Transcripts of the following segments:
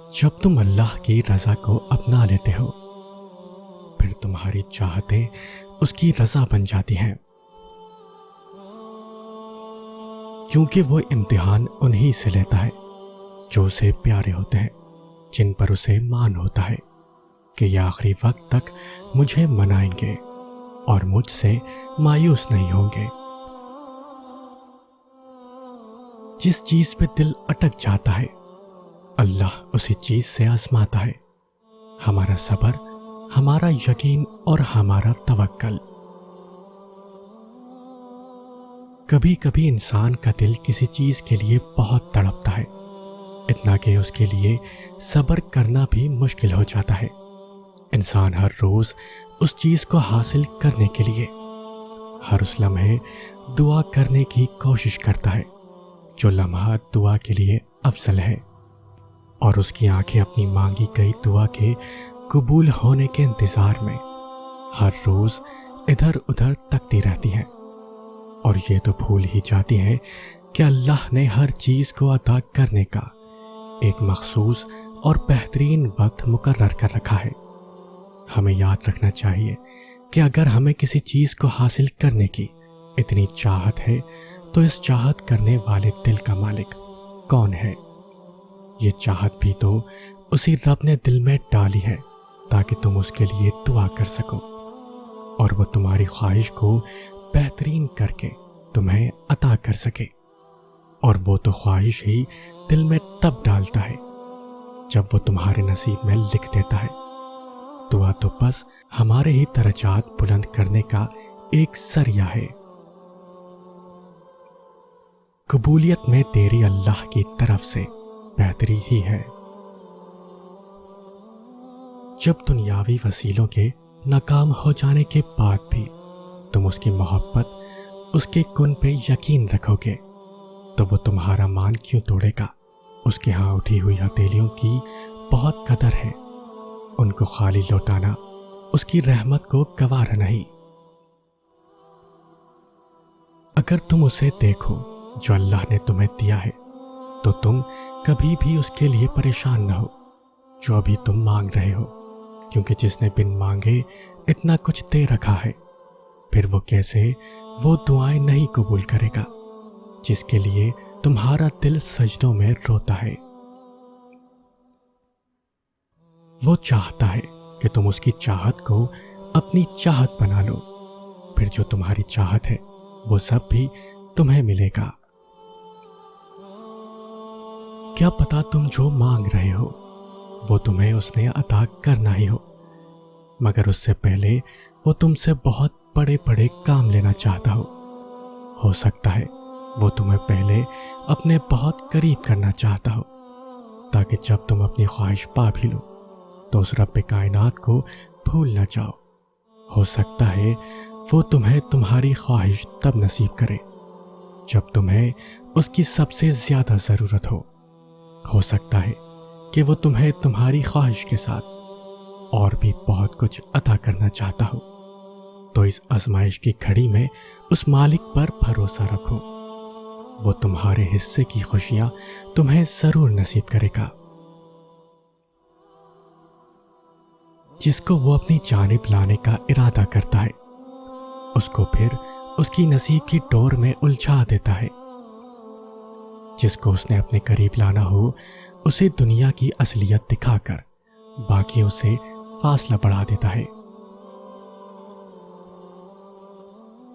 جب تم اللہ کی رضا کو اپنا لیتے ہو پھر تمہاری چاہتیں اس کی رضا بن جاتی ہیں، کیونکہ وہ امتحان انہی سے لیتا ہے جو اسے پیارے ہوتے ہیں، جن پر اسے مان ہوتا ہے کہ یہ آخری وقت تک مجھے منائیں گے اور مجھ سے مایوس نہیں ہوں گے۔ جس چیز پہ دل اٹک جاتا ہے اللہ اسی چیز سے آزماتا ہے ہمارا صبر، ہمارا یقین اور ہمارا توکل۔ کبھی کبھی انسان کا دل کسی چیز کے لیے بہت تڑپتا ہے، اتنا کہ اس کے لیے صبر کرنا بھی مشکل ہو جاتا ہے۔ انسان ہر روز اس چیز کو حاصل کرنے کے لیے ہر اس لمحے دعا کرنے کی کوشش کرتا ہے جو لمحہ دعا کے لیے افضل ہے، اور اس کی آنکھیں اپنی مانگی گئی دعا کے قبول ہونے کے انتظار میں ہر روز ادھر ادھر تکتی رہتی ہیں، اور یہ تو بھول ہی جاتی ہیں کہ اللہ نے ہر چیز کو عطا کرنے کا ایک مخصوص اور بہترین وقت مقرر کر رکھا ہے۔ ہمیں یاد رکھنا چاہیے کہ اگر ہمیں کسی چیز کو حاصل کرنے کی اتنی چاہت ہے تو اس چاہت کرنے والے دل کا مالک کون ہے؟ یہ چاہت بھی تو اسی رب نے دل میں ڈالی ہے تاکہ تم اس کے لیے دعا کر سکو، اور وہ تمہاری خواہش کو بہترین کر کے تمہیں عطا کر سکے۔ اور وہ تو خواہش ہی دل میں تب ڈالتا ہے جب وہ تمہارے نصیب میں لکھ دیتا ہے۔ دعا تو بس ہمارے ہی درجات بلند کرنے کا ایک ذریعہ ہے۔ قبولیت میں تیری اللہ کی طرف سے بہتری ہی ہے۔ جب دنیاوی وسیلوں کے ناکام ہو جانے کے بعد بھی تم اس کی محبت، اس کے کن پہ یقین رکھو گے تو وہ تمہارا مان کیوں توڑے گا؟ اس کے ہاں اٹھی ہوئی ہتھیلیوں کی بہت قدر ہے، ان کو خالی لوٹانا اس کی رحمت کو گوارا نہیں۔ اگر تم اسے دیکھو جو اللہ نے تمہیں دیا ہے تو تم کبھی بھی اس کے لیے پریشان نہ ہو جو ابھی تم مانگ رہے ہو، کیونکہ جس نے بن مانگے اتنا کچھ دے رکھا ہے، پھر وہ کیسے وہ دعائیں نہیں قبول کرے گا جس کے لیے تمہارا دل سجدوں میں روتا ہے۔ وہ چاہتا ہے کہ تم اس کی چاہت کو اپنی چاہت بنا لو، پھر جو تمہاری چاہت ہے وہ سب بھی تمہیں ملے گا۔ کیا پتا تم جو مانگ رہے ہو وہ تمہیں اس نے عطا کرنا ہی مگر اس سے پہلے وہ تم سے بہت بڑے بڑے کام لینا چاہتا ہو سکتا ہے وہ تمہیں پہلے اپنے بہت قریب کرنا چاہتا ہو تاکہ جب تم اپنی خواہش پا بھی لو تو اس رب کائنات کو بھول نہ جاؤ۔ ہو سکتا ہے وہ تمہیں تمہاری خواہش تب نصیب کرے جب تمہیں اس کی سب سے زیادہ ضرورت ہو سکتا ہے کہ وہ تمہیں تمہاری خواہش کے ساتھ اور بھی بہت کچھ عطا کرنا چاہتا ہو، تو اس آزمائش کی گھڑی میں اس مالک پر بھروسہ رکھو، وہ تمہارے حصے کی خوشیاں تمہیں ضرور نصیب کرے گا۔ جس کو وہ اپنی جانب لانے کا ارادہ کرتا ہے اس کو پھر اس کی نصیب کی ڈور میں الجھا دیتا ہے۔ جس کو اس نے اپنے قریب لانا ہو اسے دنیا کی اصلیت دکھا کر باقیوں سے فاصلہ بڑھا دیتا ہے۔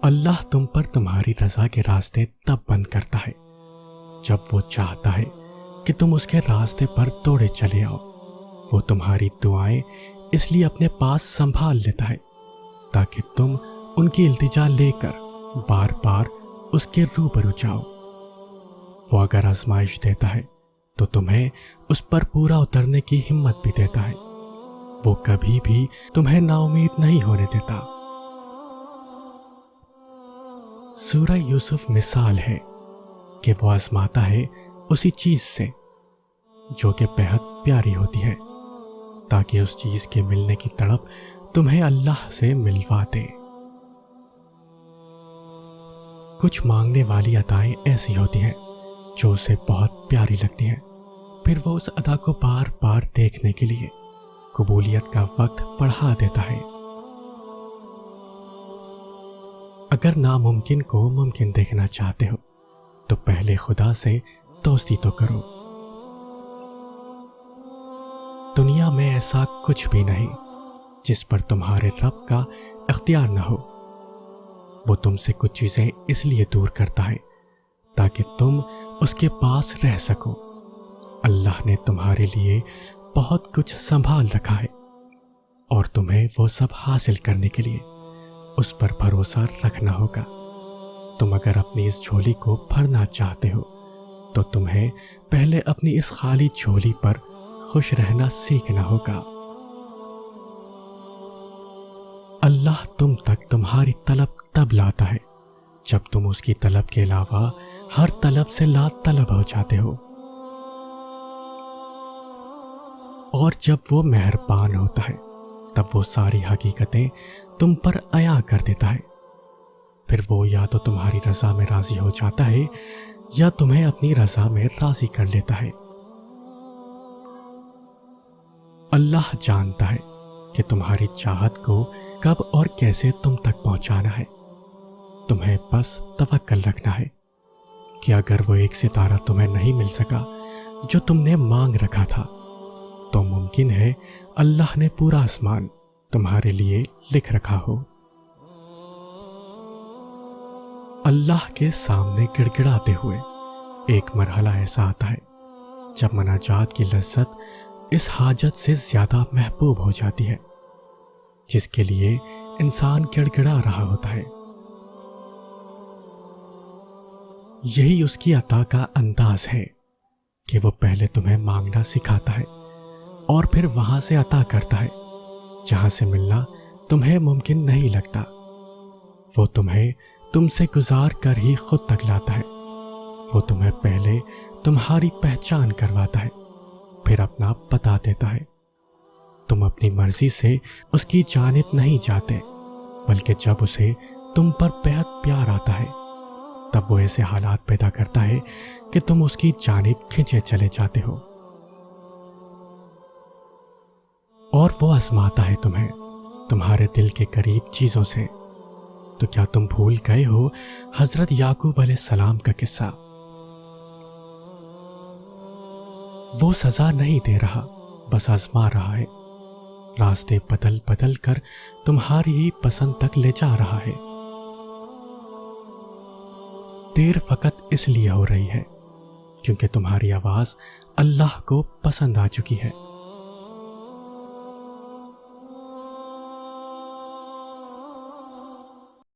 اللہ تم پر تمہاری رضا کے راستے تب بند کرتا ہے جب وہ چاہتا ہے کہ تم اس کے راستے پر دوڑے چلے آؤ۔ وہ تمہاری دعائیں اس لیے اپنے پاس سنبھال لیتا ہے تاکہ تم ان کی التجا لے کر بار بار اس کے روبرو جاؤ۔ وہ اگر آزمائش دیتا ہے تو تمہیں اس پر پورا اترنے کی ہمت بھی دیتا ہے۔ وہ کبھی بھی تمہیں نا امید نہیں ہونے دیتا۔ سورہ یوسف مثال ہے کہ وہ آزماتا ہے اسی چیز سے جو کہ بہت پیاری ہوتی ہے تاکہ اس چیز کے ملنے کی تڑپ تمہیں اللہ سے ملوا دے۔ کچھ مانگنے والی عطائیں ایسی ہوتی ہیں جو اسے بہت پیاری لگتی ہیں، پھر وہ اس ادا کو بار بار دیکھنے کے لیے قبولیت کا وقت بڑھا دیتا ہے۔ اگر ناممکن کو ممکن دیکھنا چاہتے ہو تو پہلے خدا سے دوستی تو کرو۔ دنیا میں ایسا کچھ بھی نہیں جس پر تمہارے رب کا اختیار نہ ہو۔ وہ تم سے کچھ چیزیں اس لیے دور کرتا ہے تاکہ تم اس کے پاس رہ سکو۔ اللہ نے تمہارے لیے بہت کچھ سنبھال رکھا ہے اور تمہیں وہ سب حاصل کرنے کے لیے اس پر بھروسہ رکھنا ہوگا۔ تم اگر اپنی اس جھولی کو بھرنا چاہتے ہو تو تمہیں پہلے اپنی اس خالی جھولی پر خوش رہنا سیکھنا ہوگا۔ اللہ تم تک تمہاری طلب تب لاتا ہے جب تم اس کی طلب کے علاوہ ہر طلب سے لا طلب ہو جاتے ہو، اور جب وہ مہربان ہوتا ہے تب وہ ساری حقیقتیں تم پر عیاں کر دیتا ہے۔ پھر وہ یا تو تمہاری رضا میں راضی ہو جاتا ہے یا تمہیں اپنی رضا میں راضی کر لیتا ہے۔ اللہ جانتا ہے کہ تمہاری چاہت کو کب اور کیسے تم تک پہنچانا ہے۔ تمہیں بس توکل رکھنا ہے کہ اگر وہ ایک ستارہ تمہیں نہیں مل سکا جو تم نے مانگ رکھا تھا تو ممکن ہے اللہ نے پورا آسمان تمہارے لیے لکھ رکھا ہو۔ اللہ کے سامنے گڑ گڑاتے ہوئے ایک مرحلہ ایسا آتا ہے جب مناجات کی لذت اس حاجت سے زیادہ محبوب ہو جاتی ہے جس کے لیے انسان گڑ گڑا رہا ہوتا ہے۔ یہی اس کی عطا کا انداز ہے کہ وہ پہلے تمہیں مانگنا سکھاتا ہے اور پھر وہاں سے عطا کرتا ہے جہاں سے ملنا تمہیں ممکن نہیں لگتا۔ وہ تمہیں تم سے گزار کر ہی خود تک لاتا ہے۔ وہ تمہیں پہلے تمہاری پہچان کرواتا ہے پھر اپنا بتا دیتا ہے۔ تم اپنی مرضی سے اس کی جانب نہیں جاتے بلکہ جب اسے تم پر بہت پیار آتا ہے تب وہ ایسے حالات پیدا کرتا ہے کہ تم اس کی جانب کھنچے چلے جاتے ہو، اور وہ آزماتا ہے تمہیں تمہارے دل کے قریب چیزوں سے۔ تو کیا تم بھول گئے ہو حضرت یعقوب علیہ السلام کا قصہ؟ وہ سزا نہیں دے رہا، بس آزما رہا ہے، راستے بدل بدل کر تمہاری ہی پسند تک لے جا رہا ہے۔ دیر فقط اس لیے ہو رہی ہے کیونکہ تمہاری آواز اللہ کو پسند آ چکی ہے۔